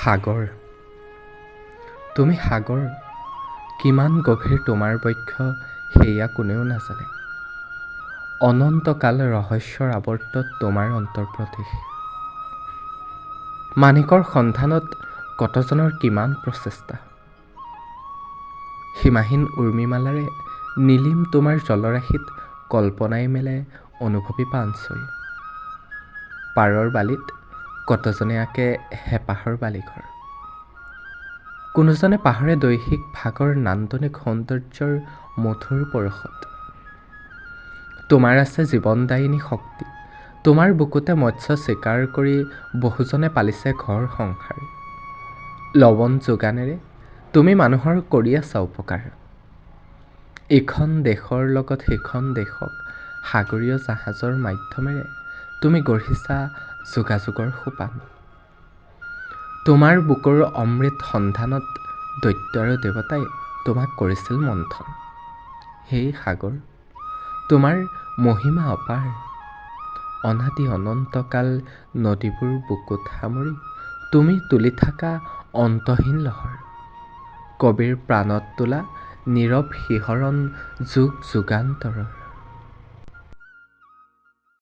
সাগৰ, তুমি সাগৰ, কিমান গভীৰ তোমাৰ বক্ষ সেয়া কোনেও নাজানে। অনন্তকাল ৰহস্যৰ আৱৰ্তত তোমাৰ অন্তৰ্প্ৰদেশ। মাণিকৰ সন্ধানত কতজনৰ কিমান প্ৰচেষ্টা। সীমাহীন উৰ্মিমালাৰে নীলিম তোমাৰ জলৰাশিত কল্পনাই মেলে অনুভৱী পাঞ্চৈ। পাৰৰ বালিত কতজনে আঁকে হেঁপাহৰ বালিঘৰ। কোনোজনে পাহৰে দৈহিক ভাগৰ নান্দনিক সৌন্দৰ্যৰ মধুৰ পৰশত। তোমাৰ আছে জীৱনদায়িনী শক্তি, তোমাৰ বুকুতে মৎস্য চিকাৰ কৰি বহুজনে পালিছে ঘৰ সংসাৰ। লৱণ যোগানেৰে তুমি মানুহৰ কৰি আছা উপকাৰ। ইখন দেশৰ লগত সিখন দেশক সাগৰীয় জাহাজৰ মাধ্যমেৰে তুমি গঢ়িছা যোগাযোগৰ সোপান। তোমাৰ বুকুৰ অমৃত সন্ধানত দৈত্য আৰু দেৱতাই তোমাক কৰিছিল মন্থন। সেই সাগৰ, তোমাৰ মহিমা অপাৰ। অনাদি অনন্তকাল নদীবোৰ বুকুত সামৰি তুমি তুলি থাকা অন্তহীন লহৰ। কবিৰ প্ৰাণত তোলা নীৰৱ শিহৰণ যুগ যুগান্তৰৰ।